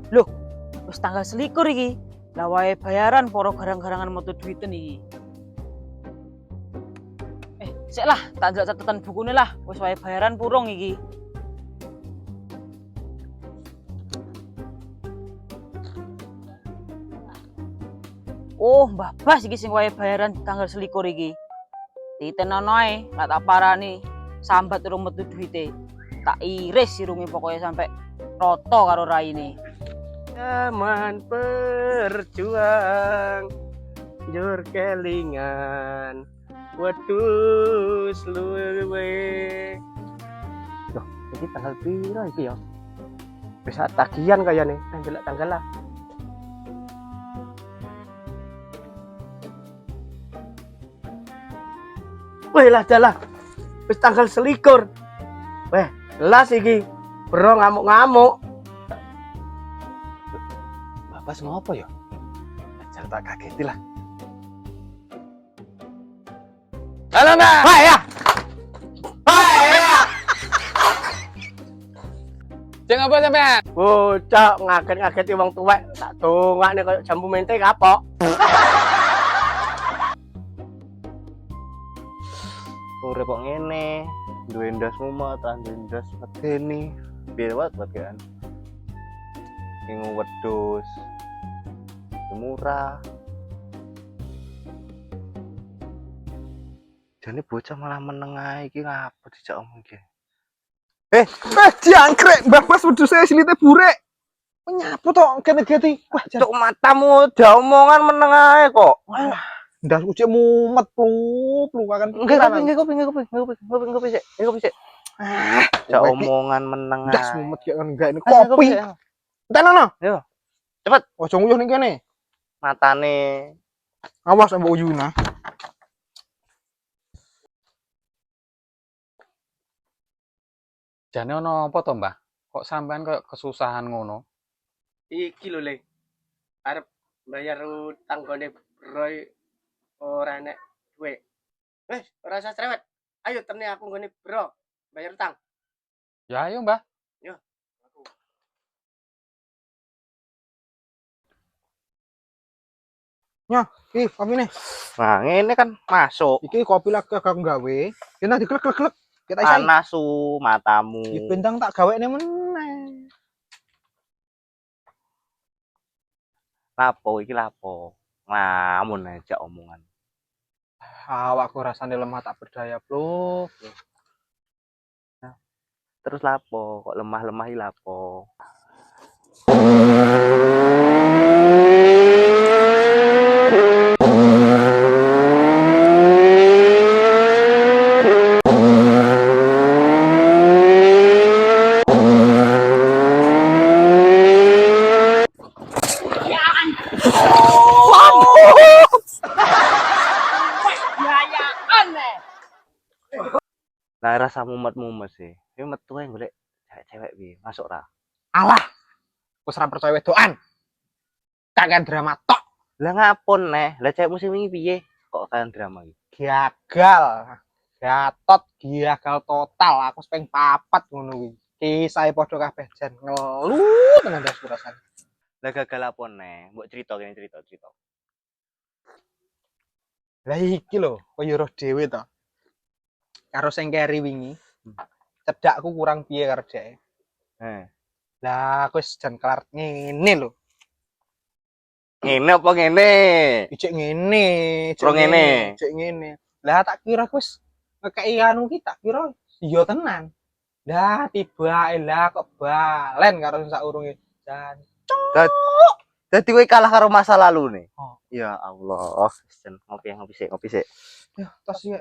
Loh, wis tanggal 21 iki. Lah wae bayaran para garang-garangan metu duiten iki. Sik lah, tak ndelok catatan bukune lah. Wis wae bayaran purung iki. Oh, Mbah Bas iki sing wae bayaran tanggal 21 iki. Ditenono ae, lak tak parani sambat urung metu duite. Tak iris sirunge pokoknya sampai roto karo raine. Zaman berjuang jur kelingan wedhus luwe. Loh, iki tanggal piro iki ya? Bisa tagihan kayane, ndelok tanggal lah. Weh lah dalah. Wis tanggal 21. Weh, las iki. Bro ngamuk-ngamuk. Bapak ngopo ya? Ajar tak kageti lah. Halo, Mbak. Hai ya. Hai ya. Jeng apa sampean? Bocah ngaget-ngageti wong tuwek. Tak dongakne koyo jambu mente kapok. Urip kok ngene, duwe ndas mumet, duwe ndas medeni. Piye wae kan? Ingu wedhus. Murah. Jane bocah malah meneng ae iki ngapa dijak omong iki. Diangkrek, Mbah Bas wedhus saya silite burek. Menyapu to kene-geti. Wah, Cuk matamu udah omongan meneng ae kok. ndas kucek mumet plu kan. Enggak kopi sik. Jak omongan meneng ae. Ndas mumet ya kan enggak ini kopi. Tenono. Yo. Cepet. Ojo nguyuh ning kene. Matane. Awas mbok uyuna. Jane ono apa to, Mbah? Kok sampean koyo kesusahan ngono? Iki lho, Le. Arep bayar utang gone Roy ora enek duwe. Wes, ora usah cerewet. Ayo temne aku nggone Bro, bayar utang. Ya ayo, Mbah. Yo. Ih, kopi nih. Nah, ngene kan masuk. Iki kopi lagi agak gawe. Kena diklek-klek. Kita isai. Panasu matamu. Iki bentang tak gawekne meneh. Lapo iki lapo. Ngamun aja omongan. Awakku rasane lemah tak berdaya, Bro. Terus lapo, kok lemah-lemah iki lapo. Lah rasa mumet-mumet sih. Ini metu ae golek cewek piye, masuk ra. Alah. Wis ora percaya wedokan. Kakek drama tok. Lah ngapun neh? Lah cewek musim ini piye? Kok kalian drama iki? Gagal. Gatot, gagal total. Aku peng papat ngono kuwi. Kisahe padha kabeh jan ngelu tenan das rasane. Lah gagal apa neh? Mbok cerita kene cerita. Lah iki lho, koyo roh dhewe to. Karo sing keri wingi. Cedakku kurang piye karo dhek. Lah aku wis jan kelar ngene lho. Ngene apa ngene? Ijek ngene, Pro ngene. Ijek ngene. Lah tak kira aku wis ngekeki anu ki tak kira iya tenan. Lah tibae lah kok balen karo sak urunge. Jan Dadi kowe kalah karo masa lalu nih. Oh. Ya Allah, Jen ngopi sik. ya tos ya.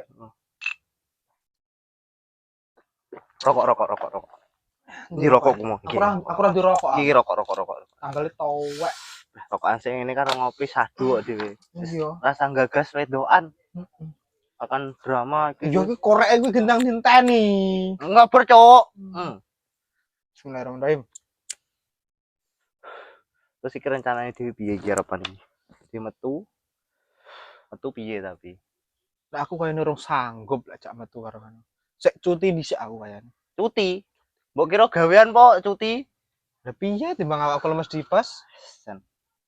Rokok. Iki rokokku mau. Aku ora dirokok. Iki rokok. Tanggale towek. Rokokan sing ngene karo ngopi sadu kok dhewe. Iya. Rasa gagas wedokan. Akan drama iki. Iya iki koreke kuwi gendang dinteni. Enggak percok. Bismillahirrahmanirrahim. Terus iki rencanane dhewe piye iki arepan iki? Di metu piye tapi? Lah aku kaya nurung sanggup lek jak metu karo kan. Sik cuti dhisik aku kayane. Cuti. Mbok kira gawean po cuti? Lah piye timbang awakku lemes di pos? Jan.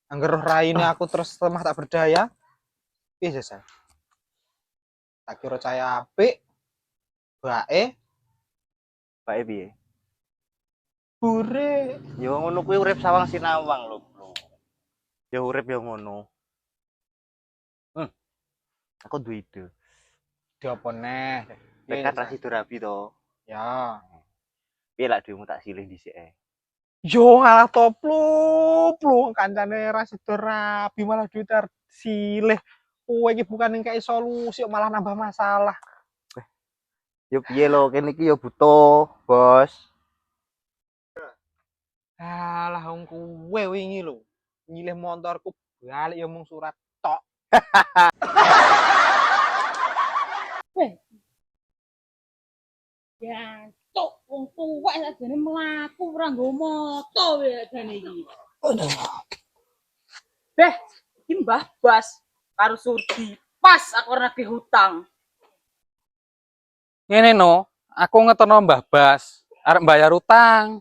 Angger roh raine aku terus lemah tak berdaya. Piye Jan? Tak kira cahaya apik. Bae Bae piye? bure. Ya ngono kuwi urip sawang sinawang lho, Bro. Ya urip ya ngono. Aku duwe ide. Di apa neh? Tekan ra sido rabi to. Ya. Piye lak duwemu tak silih dhisik ae. Yo ngalah toplu kancane ra sida rabi malah duit silih. Kowe iki bukan ning kae solusi kok malah nambah masalah. Yo piye lho, kene iki yo butuh, Bos. Alah wong kowe wingi lho. Nyilih motorku balik yo mung surat tok. Ya, tok wong tuwek sakjane mlaku ora nggo moto wae jane iki. Beh, iki Mbah Bas karo Surdi. Pas aku nagih hutang. Ngene no, aku ngetono Mbah Bas, arep bayar utang.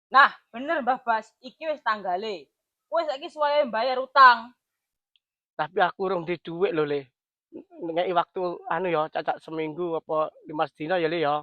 Nah, bener Mbah Bas, iki wis tanggale. Kowe saiki suwahe bayar utang. Tapi aku urung di duit lho, Le. Ngeki waktu anu ya, cacak seminggu apa 5 dina ya, Le ya.